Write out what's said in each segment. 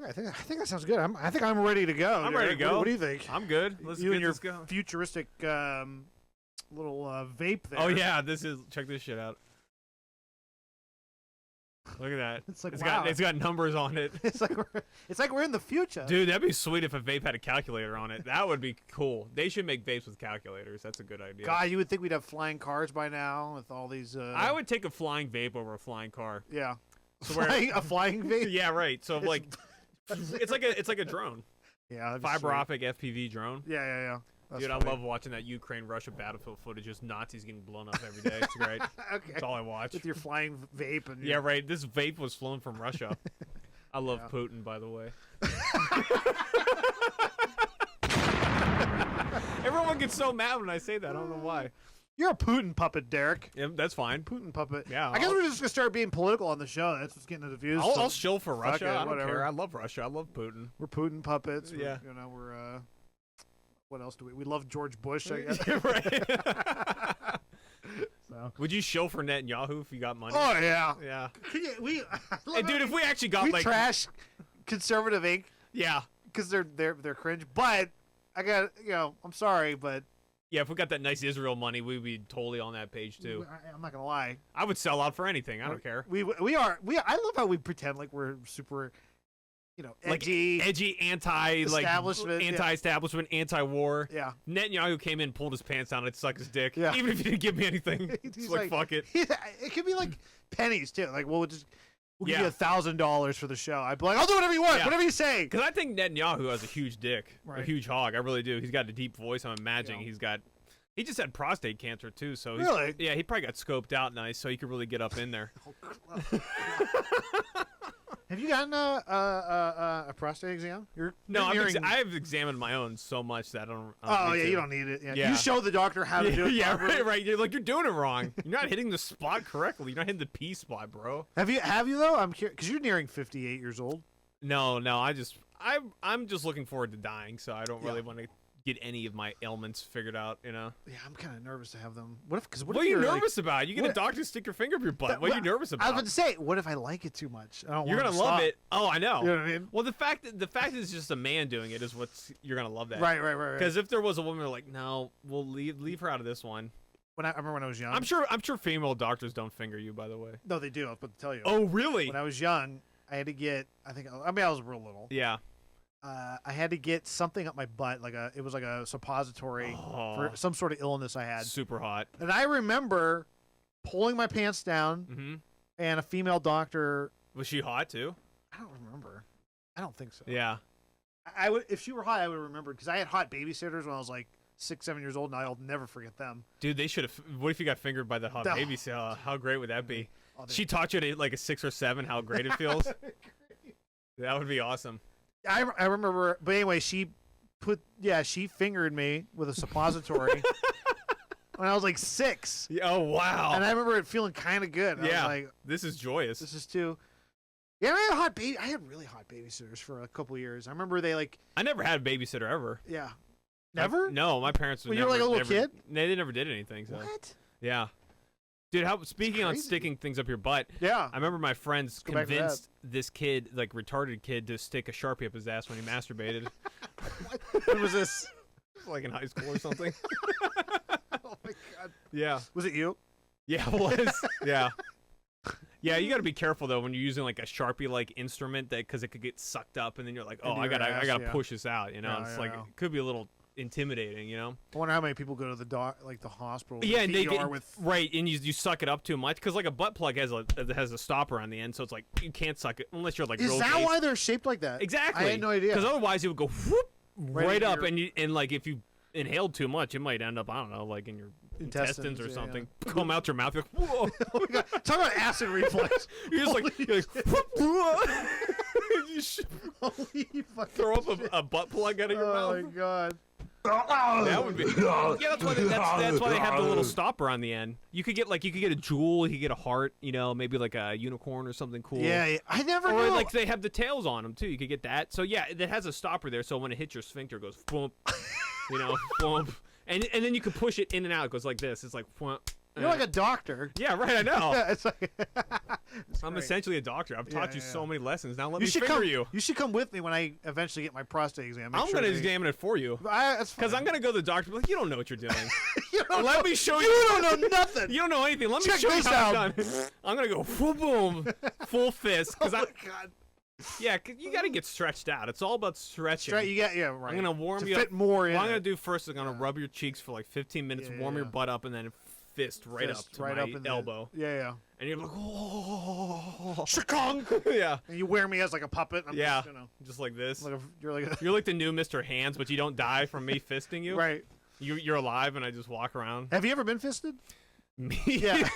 Okay, I think that sounds good. I think I'm ready to go. I'm ready to go. What do you think? I'm good. Let's you get and your this going. futuristic little vape there. Oh yeah, check this shit out. Look at that. It's like, it's got numbers on it. it's like we're in the future. Dude, that'd be sweet if a vape had a calculator on it. That would be cool. They should make vapes with calculators. That's a good idea. God, you would think we'd have flying cars by now with all these. I would take a flying vape over a flying car. Yeah. So a flying vape. Yeah, right. So it's like a drone. Yeah. Fiber optic FPV drone. Yeah. That's Dude, funny. I love watching that Ukraine-Russia battlefield footage. Just Nazis getting blown up every day. It's great. Okay. That's all I watch. With your flying vape and yeah, right. This vape was flown from Russia. I love Putin, by the way. Everyone gets so mad when I say that. I don't know why. You're a Putin puppet, Derek. Yeah, that's fine. Putin puppet. Yeah. I guess we're just gonna start being political on the show. That's what's getting the views. I'll shill for Russia. it, I don't whatever. care. I love Russia. I love Putin. We're Putin puppets. Yeah. We're what else do we love George Bush, I guess. Right. So. Would you shill for Netanyahu if you got money? Oh yeah. Yeah. Hey, dude, if we actually got we like trash conservative Inc. Yeah. because they're cringe. But I got I'm sorry, but Yeah, if we got that nice Israel money, we'd be totally on that page too. I'm not gonna lie. I would sell out for anything. I don't care. We are. I love how we pretend like we're super, edgy, like edgy, anti-establishment, anti-war. Yeah. Netanyahu came in, pulled his pants down, I'd suck his dick. Yeah. Even if he didn't give me anything. It's like fuck it. It could be like pennies too. Like we'll give Yeah. you $1,000 for the show. I'd be like, I'll do whatever you want, Yeah. whatever you say. Because I think Netanyahu has a huge dick, a Right. huge hog. I really do. He's got a deep voice. I'm imagining Yeah. he just had prostate cancer too. So Really? Yeah, he probably got scoped out nice, so he could really get up in there. Have you gotten a prostate exam? No, you're I've examined my own so much that I don't. Oh need yeah, to. you don't need it. Yeah. Yeah. You show the doctor how to do it. Yeah, properly. right. You're doing it wrong. You're not hitting the spot correctly. You're not hitting the P spot, bro. Have you though? I'm curious because you're nearing 58 years old. No. I'm just looking forward to dying, so I don't really want to get any of my ailments figured out. Yeah, I'm kind of nervous to have them. What What are you nervous about? You get a doctor to stick your finger up your butt. What are you nervous about? I was about to say, what if I like it too much? I don't You're want gonna to love stop. it. Oh, I know. You know what I mean? Well, the fact that it's just a man doing it is you're gonna love that. Right. Because if there was a woman, like, no, we'll leave her out of this one. I remember when I was young. I'm sure female doctors don't finger you, by the way. No, they do. I was about to tell you. Oh, really? When I was young, I had to get. I was real little. Yeah. I had to get something up my butt, it was like a suppository for some sort of illness I had. Super hot. And I remember pulling my pants down, Mm-hmm. and a female doctor. Was she hot too? I don't remember. I don't think so. Yeah. I would, if she were hot, I would remember because I had hot babysitters when I was like 6, 7 years old, and I'll never forget them. Dude, they should have. What if you got fingered by the hot No. baby? How great would that be? Oh, She taught you at like a 6 or 7 how great it feels. That would be awesome. I remember, but anyway, she fingered me with a suppository when I was like 6. Oh wow! And I remember it feeling kind of good. I Yeah. was like, This is joyous. this is too. Yeah, I had really hot babysitters for a couple years. I remember they I never had a babysitter ever. yeah. Never? No, my parents would When you were never. like a little kid? They never did anything. So What? yeah. Dude, speaking on crazy. sticking things up your butt, Yeah. I remember my friends Go back to convinced this kid, like retarded kid, to stick a Sharpie up his ass when he masturbated. When was this? Like in high school or something. Oh my god. Yeah. Was it you? Yeah, it was. Yeah. Yeah, you got to be careful though when you're using like a Sharpie like instrument because it could get sucked up and then you're like, oh, Into I your gotta ass, yeah. push this out. You know, Yeah, it's yeah, like yeah. it could be a little intimidating. You know. I wonder how many people go to the hospital. With Yeah, and they PER get with. right, and you suck it up too much because like a butt plug has a stopper on the end, so it's like you can't suck it unless you're like. Is real that base. why they're shaped like that? Exactly. I had no idea. Because otherwise it would go whoop, right into up, your- and like if you inhaled too much, it might end up I don't know like in your intestines or yeah, something. Come out your mouth. You're like, whoa. Oh my god! Talk about acid reflux. You're just like, you should Holy fucking throw up shit. a butt plug out of your Oh mouth. my god! That would be. Yeah, that's why they have the little stopper on the end. You could get a jewel, you could get a heart, maybe like a unicorn or something cool. Yeah, I never Or knew. like they have the tails on them too. You could get that. So yeah, it has a stopper there. So when it hits your sphincter, it goes boom, boom, and then you can push it in and out. It goes like this. It's like. You're like a doctor. Yeah, right. I know. Yeah, it's like I'm great. essentially a doctor. I've taught you yeah. so many lessons. Now let You me should finger come. you. You should come with me when I eventually get my prostate exam. Make I'm sure gonna they- examine it for you. That's Because fine. I'm gonna go to the doctor. Be like, you don't know what you're doing. You don't Let know- me show you. You don't know nothing. You don't know anything. Let me Check show you this how out. it's done. I'm gonna go boom, full fist. Oh Because my God. yeah, 'cause you gotta get stretched out. It's all about stretching. Right, you got right. I'm gonna warm to you fit up. more in. What I'm gonna it. do first is I'm gonna rub your cheeks for like 15 minutes, warm your butt up, and then fist right Fist up to right my up in the- elbow. Yeah. And you're like, oh, Shakong. yeah, And you wear me as like a puppet. I'm yeah, Just, you know, just like this. you're like a, You're like the new Mr. Hands, but you don't die from me fisting you. right. You're alive, and I just walk around. Have you ever been fisted? Me? Yeah.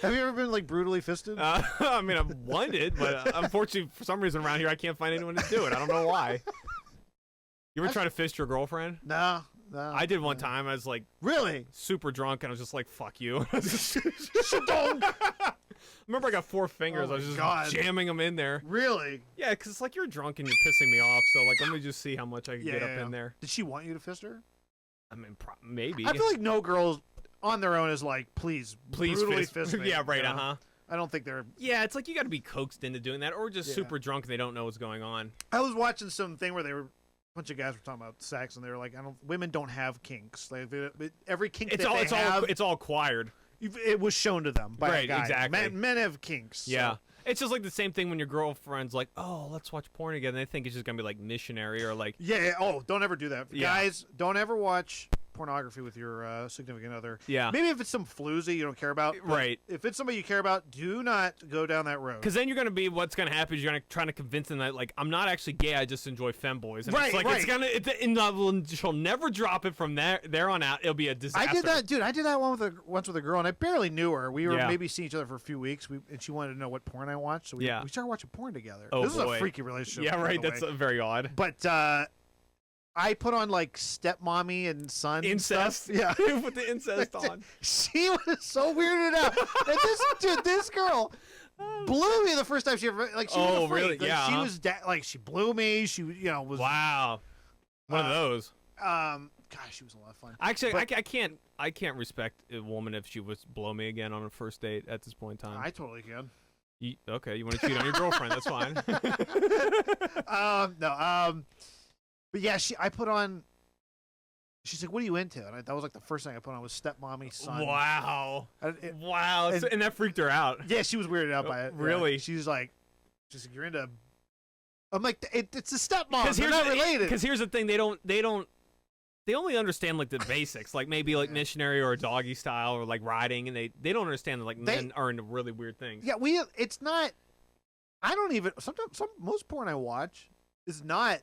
Have you ever been like brutally fisted? I mean, I've wanted, but unfortunately, for some reason around here, I can't find anyone to do it. I don't know why. You ever try to fist your girlfriend? No. I did one time. I was like Really? super drunk, and I was just like, "Fuck you." Shadong. Remember, I got 4 fingers. Oh I was my just God. jamming them in there. Really? Yeah, because it's like you're drunk and you're pissing me off. So like, let me just see how much I can get up in there. Did she want you to fist her? I mean, maybe. I feel like no girls on their own is like, please brutally fist me. Yeah, right. you know? Uh-huh. I don't think they're. Yeah, it's like you got to be coaxed into doing that, or just Yeah. super drunk and they don't know what's going on. I was watching something where they were. A bunch of guys were talking about sex, and they were like, women don't have kinks. Like, every kink It's that all they have, it's all acquired. it was shown to them by a Right, guy. exactly. Men have kinks. so- Yeah. It's just like the same thing when your girlfriend's like, "Oh, let's watch porn again." And they think it's just gonna be like missionary or like. Yeah. Oh, don't ever do that, Yeah. guys. Don't ever watch pornography with your significant other. Yeah. Maybe if it's some floozy you don't care about. but Right. If it's somebody you care about, do not go down that road. Because then you're gonna be what's gonna happen is you're gonna try to convince them that like I'm not actually gay, I just enjoy femboys. And Right, it's like right. it's gonna she'll never drop it from there on out. It'll be a disaster. I did that, dude. I did that once with a girl, and I barely knew her. We were Yeah. maybe seeing each other for a few weeks, and she wanted to know what porn I watched, so we started watching porn together. Oh, this is boy. a freaky relationship. Yeah, by right. the That's way. very odd. But I put on like stepmommy and son Incest. stuff. Yeah. You put the incest on. She was so weirded out. And this girl blew me the first time she ever like. She was a freak. Really? Like, Yeah. She was like she blew me. She was Wow. One of those. gosh, she was a lot of fun. Actually, But- I can't respect a woman if she was blow me again on a first date at this point in time. I totally can. Okay, you want to cheat on your girlfriend? That's fine. No. But yeah, I put on. She's like, "What are you into?" And that was like the first thing I put on was stepmommy son. Wow. And Wow. And that freaked her out. yeah, she was weirded out by it. Really? Yeah. She's like, "You're into." I'm like, it's a stepmom. They're not related. Because here's the thing, they only understand like the basics, like maybe like missionary or doggy style or like riding, and they don't understand that like men are into really weird things. Yeah, it's not. I don't even. Sometimes most porn I watch is not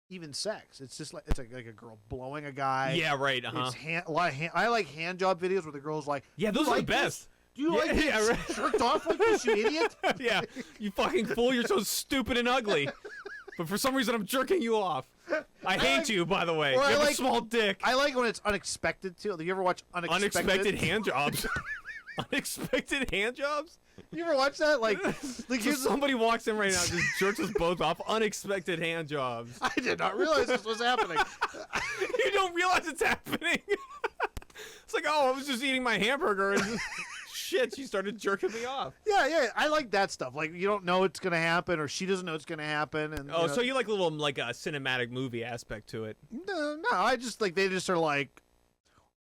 even sex. It's just like like a girl blowing a guy. Yeah, right. It's a lot of I like hand job videos where the girl's like, Yeah, those are like the best. "Do you like Yeah, being yeah, right. jerked off like this, you idiot?" Yeah, you fucking fool! You're so stupid and ugly. But for some reason, I'm jerking you off. I hate you, by the way. You or I have a like- small dick. I like when it's unexpected too. Do you ever watch Unexpected hand jobs. Unexpected hand jobs? You ever watch that? Like So here's somebody walks in right now and just jerks us both off. Unexpected hand jobs. I did not realize this was happening. You don't realize it's happening. It's like, oh, I was just eating my hamburger and shit, she started jerking me off. Yeah, I like that stuff. Like you don't know it's gonna happen, or she doesn't know it's gonna happen, and Oh, so you like a little like a cinematic movie aspect to it? no, I just like they just are like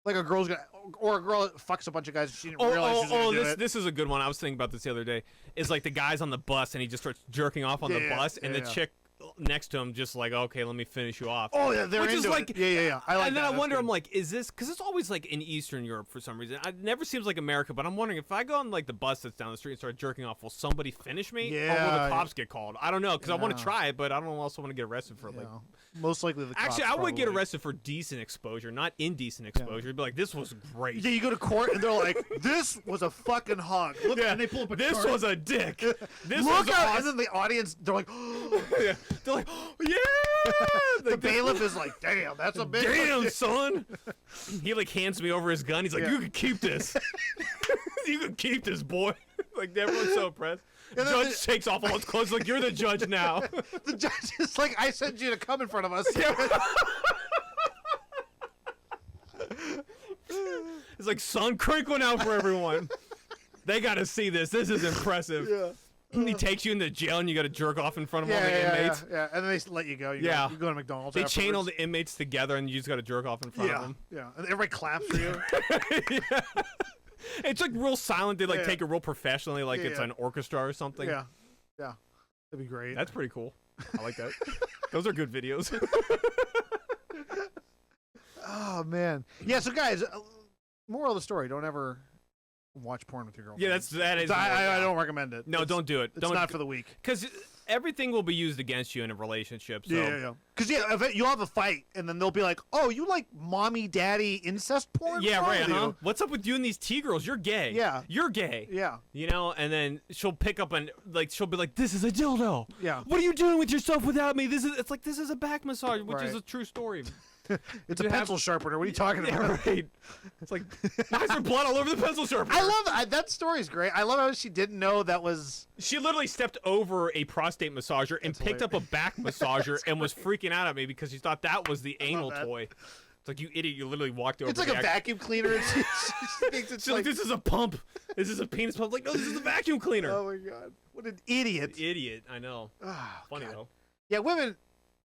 a girl's gonna or a girl fucks a bunch of guys and she didn't realize she was gonna do it. This is a good one. I was thinking about this the other day. Is like the guy's on the bus and he just starts jerking off on the bus, and the chick next to him just like, okay, let me finish you off. Oh yeah, they're Which into is like, it. Yeah. I like and then that. I That's wonder, good. I'm like, is this because it's always like in Eastern Europe for some reason? It never seems like America, but I'm wondering if I go on like the bus that's down the street and start jerking off, will somebody finish me? Or will Yeah. the cops get called? I don't know, because I want Yeah. to try it, but I don't also want to get arrested for it. Like, most likely the cops. actually, I would get probably. arrested for decent exposure, not indecent exposure. Be like, this was great. Yeah, you go to court and they're like, "This was a fucking hug." Look, Yeah, and they pull up a this chart. was a dick. This Look was out, awesome. and then the audience, they're like, Yeah. They're like, oh, yeah. the Like, bailiff is like, "Damn, that's a big damn, son. He like hands me over his gun. He's like, Yeah. you can keep this. You can keep this, boy. Like everyone's so impressed. And then Judge takes off all his clothes. Like, you're the judge now. The judge is like, "I sent you to come in front of us." It's like, son, crank one out for everyone. They got to see this. This is impressive. Yeah. He takes you into jail and you got to jerk off in front of all the inmates. Yeah, and then they let you go. You go to McDonald's. They chain all the inmates together and you just got to jerk off in front of them. Yeah, and everybody claps for you. Yeah. It's like real silent. They take it real professionally, like it's an orchestra or something. Yeah, that'd be great. That's pretty cool. I like that. Those are good videos. Oh man, yeah. So guys, moral of the story: don't ever watch porn with your girlfriend. Yeah, that is. I don't recommend it. No, don't do it. It's not for the weak. Because everything will be used against you in a relationship. So. Yeah. Because you'll have a fight, and then they'll be like, "Oh, you like mommy, daddy, incest porn?" Yeah, right. Huh? What's up with you and these T-girls? You're gay. Yeah, you're gay. Yeah. You know, and then she'll pick up and she'll be like, "This is a dildo." Yeah. What are you doing with yourself without me? This is a back massage, which is a true story. It's a pencil sharpener. What are you talking about? Yeah, right. It's like, why is there blood all over the pencil sharpener? I love that story's great. I love how she didn't know that was. She literally stepped over a prostate massager and picked up a back massager and was freaking out at me because she thought that was the anal toy. It's like, you idiot! You literally walked over. It's like a vacuum cleaner. And she thinks it's like, this is a pump. This is a penis pump. Like, no, this is a vacuum cleaner. Oh my god! What an idiot! I know. Oh, funny though. Yeah, women.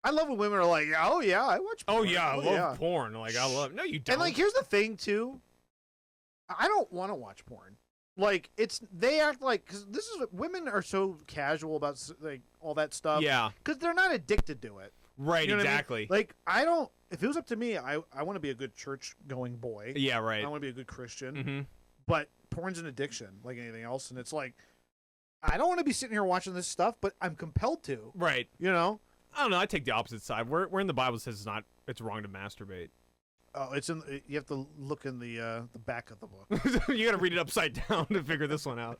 I love when women are like, "Oh yeah, I watch porn." Oh yeah, I love porn. Like, I love. No, you don't. And like, here's the thing too. I don't want to watch porn. Like, they act like, because this is women are so casual about like all that stuff. Yeah. Because they're not addicted to it. Right. You know exactly. What I mean? Like, I don't. If it was up to me, I want to be a good church going boy. Yeah. Right. I want to be a good Christian. Mm-hmm. But porn's an addiction, like anything else, and it's like, I don't want to be sitting here watching this stuff, but I'm compelled to. Right. You know. I don't know. I take the opposite side. Where in the Bible says it's wrong to masturbate. Oh, you have to look in the back of the book. You got to read it upside down to figure this one out.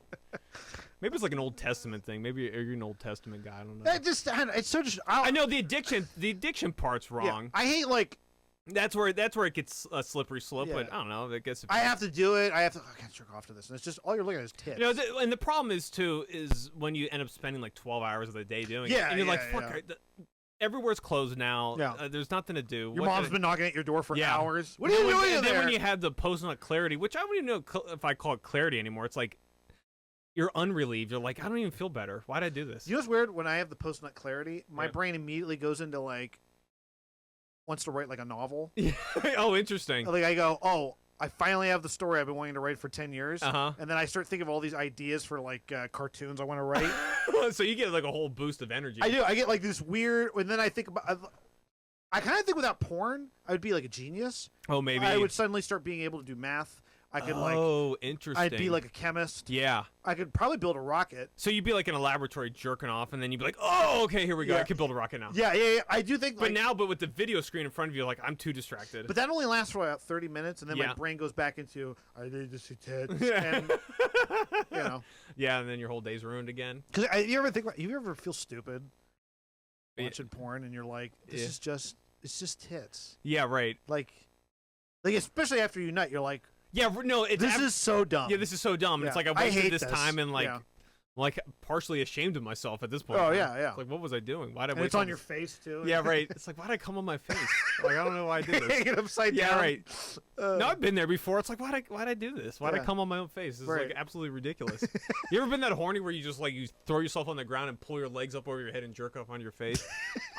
Maybe it's like an Old Testament thing. Maybe you're an Old Testament guy. I don't know. It's so I know the addiction part's wrong. Yeah, I hate like. That's where it gets a slippery slope. Yeah. But I don't know. I guess I have to do it. I can't jerk off to this, and it's just all you're looking at is tits. You know, and the problem is when you end up spending like 12 hours of the day doing it, and you're like, fuck. Everywhere's closed now. Yeah. There's nothing to do. Your mom's been knocking at your door for hours. What are you doing and there? then when you have the post-nut clarity, which I don't even know if I call it clarity anymore, it's like you're unrelieved. You're like, I don't even feel better. Why'd I do this? You know what's weird? When I have the post-nut clarity, my brain immediately goes into like, wants to write like a novel. Oh, interesting. Like I go, oh, I finally have the story I've been wanting to write for 10 years. Uh-huh. And then I start thinking of all these ideas for like cartoons I want to write. So you get like a whole boost of energy. I do. I get like this weird, and then I think about, I kind of think without porn, I would be like a genius. Oh, maybe. I would suddenly start being able to do math. I could interesting. I'd be like a chemist. Yeah. I could probably build a rocket. So you'd be like in a laboratory jerking off, and then you'd be like, oh, okay, here we go. I can build a rocket now. Yeah. I do think. But but with the video screen in front of you, like, I'm too distracted. But that only lasts for about 30 minutes, and then my brain goes back into, I need to see tits. And, you know. Yeah, and then your whole day's ruined again. Because you ever feel stupid watching porn, and you're like, it's just tits. Yeah, right. Like especially after you nut, you're like, yeah, no, this is so dumb. Yeah, this is so dumb. Yeah. It's like I wasted this time and like, yeah. like partially ashamed of myself at this point. Oh yeah. It's like, what was I doing? Why did I? And it's on your face too. Yeah, right. It's like, why'd I come on my face? Like, I don't know why I did this. Hanging upside down. Yeah, right. No, I've been there before. It's like, why'd I do this? Why'd I come on my own face? This is like absolutely ridiculous. You ever been that horny where you just like you throw yourself on the ground and pull your legs up over your head and jerk off on your face?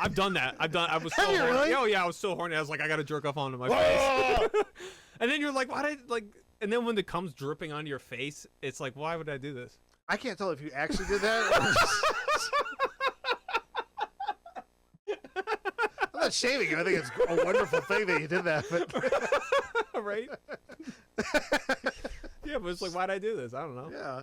I've done that. I was so horny. Really? Oh yeah, I was so horny. I was like, I gotta jerk off onto my face. And then you're like, why'd I like? And then when it comes dripping onto your face, it's like, why would I do this? I can't tell if you actually did that. I'm not shaming you. I think it's a wonderful thing that you did that. But right? Yeah, but it's like, why'd I do this? I don't know. Yeah.